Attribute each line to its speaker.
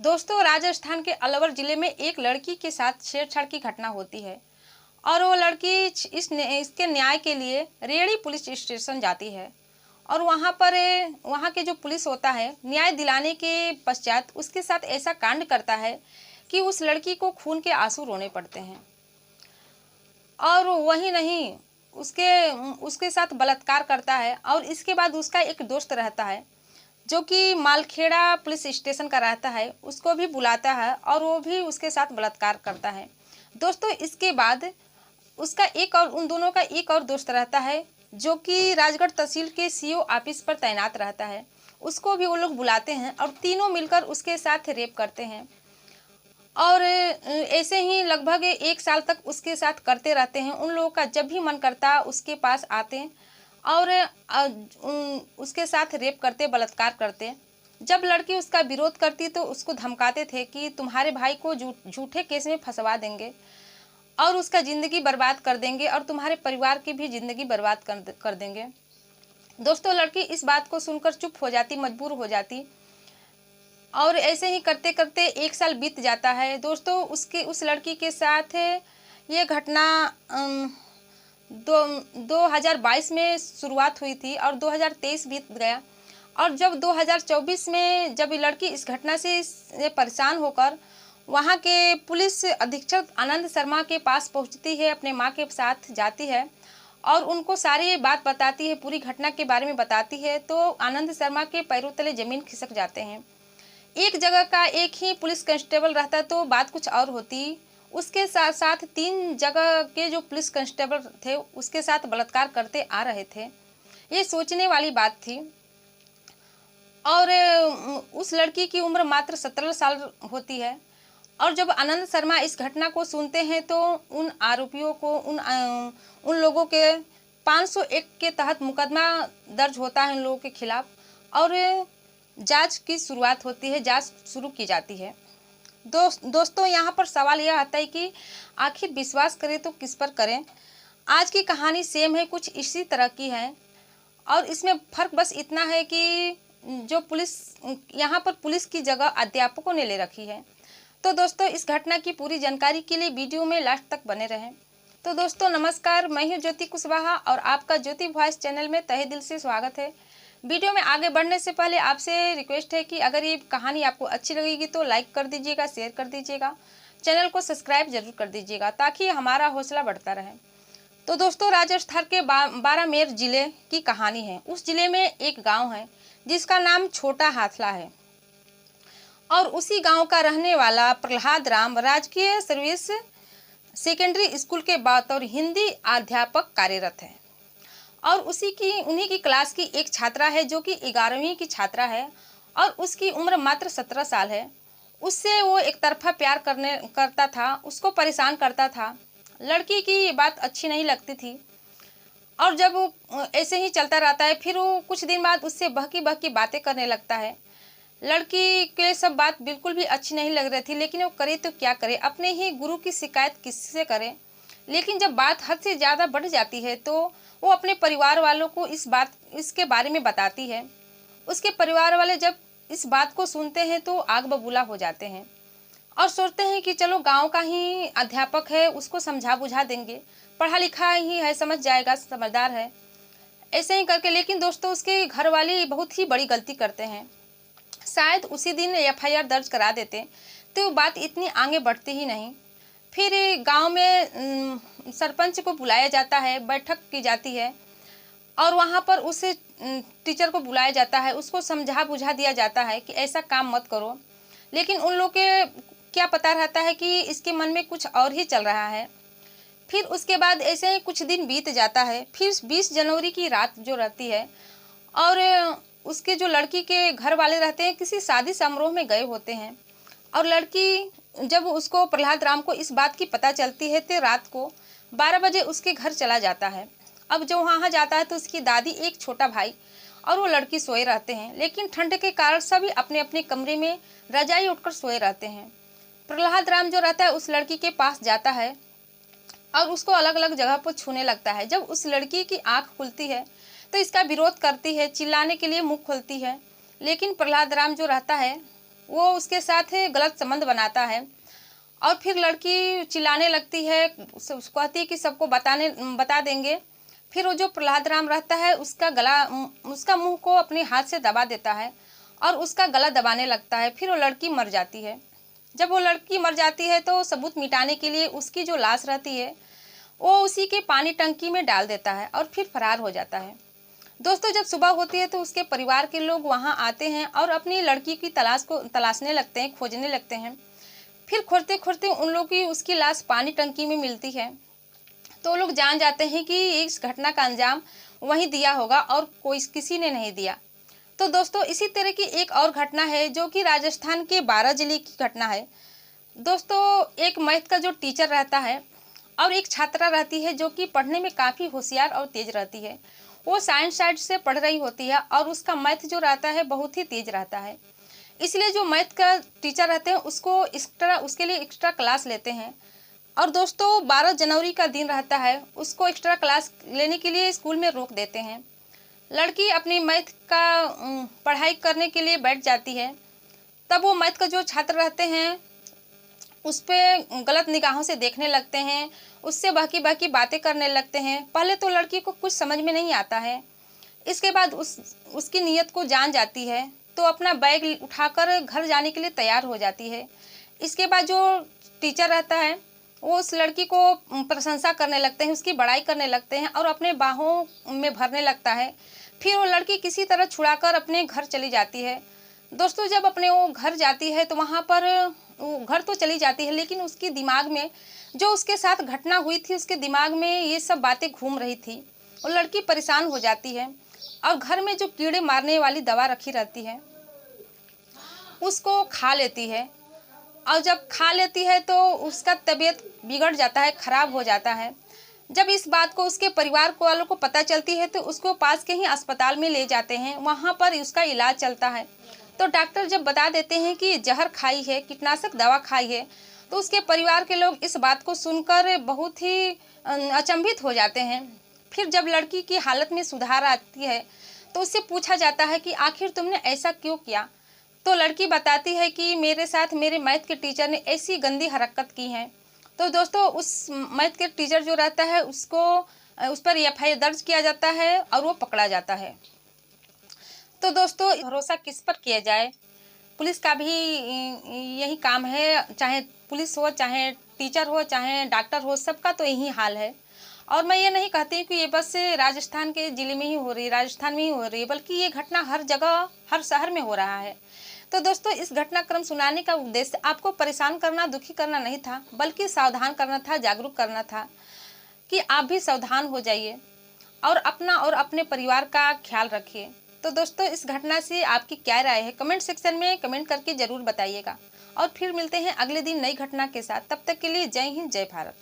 Speaker 1: दोस्तों, राजस्थान के अलवर जिले में एक लड़की के साथ छेड़छाड़ की घटना होती है और वो लड़की इसके न्याय के लिए रेड़ी पुलिस स्टेशन जाती है। और वहाँ के जो पुलिस होता है, न्याय दिलाने के पश्चात उसके साथ ऐसा कांड करता है कि उस लड़की को खून के आंसू रोने पड़ते हैं। और वही नहीं, उसके उसके साथ बलात्कार करता है। और इसके बाद उसका एक दोस्त रहता है जो कि मालखेड़ा पुलिस स्टेशन का रहता है, उसको भी बुलाता है और वो भी उसके साथ बलात्कार करता है। दोस्तों, इसके बाद उसका एक और उन दोनों का एक और दोस्त रहता है जो कि राजगढ़ तहसील के सीओ ऑफिस पर तैनात रहता है, उसको भी वो लोग बुलाते हैं और तीनों मिलकर उसके साथ रेप करते हैं। और ऐसे ही लगभग 1 साल तक उसके साथ करते रहते हैं। उन लोगों का जब भी मन करता उसके पास आते हैं और उसके साथ रेप करते, बलात्कार करते। जब लड़की उसका विरोध करती तो उसको धमकाते थे कि तुम्हारे भाई को झूठे केस में फंसवा देंगे और उसका ज़िंदगी बर्बाद कर देंगे और तुम्हारे परिवार की भी ज़िंदगी बर्बाद कर देंगे। दोस्तों, लड़की इस बात को सुनकर चुप हो जाती, मजबूर हो जाती। और ऐसे ही करते करते 1 साल बीत जाता है। दोस्तों, उस लड़की के साथ ये घटना 2022 में शुरुआत हुई थी और 2023 बीत गया। और जब 2024 में जब ये लड़की इस घटना से परेशान होकर वहाँ के पुलिस अधीक्षक आनंद शर्मा के पास पहुँचती है, अपने माँ के साथ जाती है और उनको सारी बात बताती है, पूरी घटना के बारे में बताती है, तो आनंद शर्मा के पैरों तले ज़मीन खिसक जाते हैं। एक जगह का एक ही पुलिस कांस्टेबल रहता तो बात कुछ और होती। उसके साथ साथ 3 जगह के जो पुलिस कांस्टेबल थे उसके साथ बलात्कार करते आ रहे थे। ये सोचने वाली बात थी। और उस लड़की की उम्र मात्र 17 साल होती है। और जब आनंद शर्मा इस घटना को सुनते हैं तो उन आरोपियों को उन लोगों के 501 के तहत मुकदमा दर्ज होता है उन लोगों के खिलाफ और जांच की शुरुआत होती है, जांच शुरू की जाती है। दोस्तों, यहाँ पर सवाल यह आता है कि आखिर विश्वास करें तो किस पर करें। आज की कहानी सेम है, कुछ इसी तरह की है और इसमें फ़र्क बस इतना है कि जो पुलिस यहाँ पर पुलिस की जगह अध्यापकों ने ले रखी है। तो दोस्तों, इस घटना की पूरी जानकारी के लिए वीडियो में लास्ट तक बने रहें। तो दोस्तों नमस्कार, मैं हूँ ज्योति कुशवाहा और आपका ज्योति वॉइस चैनल में तहे दिल से स्वागत है। वीडियो में आगे बढ़ने से पहले आपसे रिक्वेस्ट है कि अगर ये कहानी आपको अच्छी लगेगी तो लाइक कर दीजिएगा, शेयर कर दीजिएगा, चैनल को सब्सक्राइब जरूर कर दीजिएगा ताकि हमारा हौसला बढ़ता रहे। तो दोस्तों, राजस्थान के बारामेर जिले की कहानी है। उस जिले में एक गाँव है जिसका नाम छोटा हाथला है और उसी गांव का रहने वाला प्रहलाद राम राजकीय सर्विस सेकेंडरी स्कूल के बतौर हिंदी अध्यापक कार्यरत है। और उन्हीं की क्लास की एक छात्रा है जो कि 11वीं की छात्रा है और उसकी उम्र मात्र 17 साल है। उससे वो एक तरफा प्यार करता था, उसको परेशान करता था। लड़की की ये बात अच्छी नहीं लगती थी और जब वो ऐसे ही चलता रहता है, फिर वो कुछ दिन बाद उससे बहकी बहकी बातें करने लगता है। लड़की के सब बात बिल्कुल भी अच्छी नहीं लग रही थी, लेकिन वो करे तो क्या करे, अपने ही गुरु की शिकायत किससे करे। लेकिन जब बात हद से ज़्यादा बढ़ जाती है तो वो अपने परिवार वालों को इसके बारे में बताती है। उसके परिवार वाले जब इस बात को सुनते हैं तो आग बबूला हो जाते हैं और सोचते हैं कि चलो गांव का ही अध्यापक है, उसको समझा बुझा देंगे, पढ़ा लिखा ही है, समझ जाएगा, समझदार है, ऐसे ही करके। लेकिन दोस्तों, उसके घर वाले बहुत ही बड़ी गलती करते हैं। शायद उसी दिन एफआईआर दर्ज करा देते तो बात इतनी आगे बढ़ती ही नहीं। फिर गांव में सरपंच को बुलाया जाता है, बैठक की जाती है और वहां पर उस टीचर को बुलाया जाता है, उसको समझा बुझा दिया जाता है कि ऐसा काम मत करो। लेकिन उन लोग के क्या पता रहता है कि इसके मन में कुछ और ही चल रहा है। फिर उसके बाद ऐसे ही कुछ दिन बीत जाता है। फिर 20 जनवरी की रात जो रहती है और उसके जो लड़की के घर वाले रहते हैं किसी शादी समारोह में गए होते हैं और लड़की जब उसको प्रहलाद राम को इस बात की पता चलती है तो रात को 12 बजे उसके घर चला जाता है। अब जो वहाँ जाता है तो उसकी दादी, एक छोटा भाई और वो लड़की सोए रहते हैं, लेकिन ठंड के कारण सभी अपने अपने कमरे में रजाई उठकर सोए रहते हैं। प्रहलाद राम जो रहता है उस लड़की के पास जाता है और उसको अलग अलग जगह पर छूने लगता है। जब उस लड़की की आंख खुलती है तो इसका विरोध करती है, चिल्लाने के लिए मुंह खोलती है, लेकिन प्रहलाद राम जो रहता है वो उसके साथ गलत संबंध बनाता है और फिर लड़की चिल्लाने लगती है, कहती है कि सबको बता देंगे। फिर वो जो प्रहलाद राम रहता है उसका मुंह को अपने हाथ से दबा देता है और उसका गला दबाने लगता है। फिर वो लड़की मर जाती है। जब वो लड़की मर जाती है तो सबूत मिटाने के लिए उसकी जो लाश रहती है वो उसी के पानी टंकी में डाल देता है और फिर फरार हो जाता है। दोस्तों, जब सुबह होती है तो उसके परिवार के लोग वहां आते हैं और अपनी लड़की की तलाशने लगते हैं, खोजने लगते हैं। फिर खोजते खोजते उन लोग की उसकी लाश पानी टंकी में मिलती है। तो लोग जान जाते हैं कि इस घटना का अंजाम वहीं दिया होगा और कोई किसी ने नहीं दिया। तो दोस्तों, इसी तरह की एक और घटना है जो कि राजस्थान के बारां जिले की घटना है। दोस्तों, एक मैथ का जो टीचर रहता है और एक छात्रा रहती है जो कि पढ़ने में काफ़ी होशियार और तेज रहती है। वो साइंस साइड से पढ़ रही होती है और उसका मैथ जो रहता है बहुत ही तेज रहता है। इसलिए जो मैथ का टीचर रहते हैं उसके लिए एक्स्ट्रा क्लास लेते हैं। और दोस्तों, 12 जनवरी का दिन रहता है, उसको एक्स्ट्रा क्लास लेने के लिए स्कूल में रोक देते हैं। लड़की अपनी मैथ का पढ़ाई करने के लिए बैठ जाती है। तब वो मैथ का जो छात्र रहते हैं उस पर गलत निगाहों से देखने लगते हैं, उससे बहकी बहकी बातें करने लगते हैं। पहले तो लड़की को कुछ समझ में नहीं आता है। इसके बाद उसकी नीयत को जान जाती है तो अपना बैग उठाकर घर जाने के लिए तैयार हो जाती है। इसके बाद जो टीचर रहता है वो उस लड़की को प्रशंसा करने लगते हैं, उसकी बड़ाई करने लगते हैं और अपने बाहों में भरने लगता है। फिर वो लड़की किसी तरह छुड़ाकर अपने घर चली जाती है। दोस्तों, जब अपने वो घर जाती है तो वहाँ पर वो घर तो चली जाती है लेकिन उसके दिमाग में जो उसके साथ घटना हुई थी उसके दिमाग में ये सब बातें घूम रही थी। वो लड़की परेशान हो जाती है और घर में जो कीड़े मारने वाली दवा रखी रहती है उसको खा लेती है। और जब खा लेती है तो उसका तबीयत बिगड़ जाता है, खराब हो जाता है। जब इस बात को उसके परिवार वालों को पता चलती है तो उसको पास के ही अस्पताल में ले जाते हैं, वहाँ पर उसका इलाज चलता है। तो डॉक्टर जब बता देते हैं कि जहर खाई है, कीटनाशक दवा खाई है, तो उसके परिवार के लोग इस बात को सुनकर बहुत ही अचंभित हो जाते हैं। फिर जब लड़की की हालत में सुधार आती है तो उससे पूछा जाता है कि आखिर तुमने ऐसा क्यों किया। तो लड़की बताती है कि मेरे साथ मेरे मैथ के टीचर ने ऐसी गंदी हरकत की है। तो दोस्तों, उस मैथ के टीचर जो रहता है उस पर एफआईआर दर्ज किया जाता है और वो पकड़ा जाता है। तो दोस्तों, भरोसा किस पर किया जाए? पुलिस का भी यही काम है, चाहे पुलिस हो, चाहे टीचर हो, चाहे डॉक्टर हो, सबका तो यही हाल है। और मैं ये नहीं कहती कि ये बस राजस्थान के ज़िले में ही हो रही, राजस्थान में ही हो रही है, बल्कि ये घटना हर जगह, हर शहर में हो रहा है। तो दोस्तों, इस घटनाक्रम सुनाने का उद्देश्य आपको परेशान करना, दुखी करना नहीं था, बल्कि सावधान करना था, जागरूक करना था कि आप भी सावधान हो जाइए और अपना और अपने परिवार का ख्याल रखिए। तो दोस्तों, इस घटना से आपकी क्या राय है? कमेंट सेक्शन में कमेंट करके ज़रूर बताइएगा। और फिर मिलते हैं अगले दिन नई घटना के साथ। तब तक के लिए जय हिंद, जय भारत।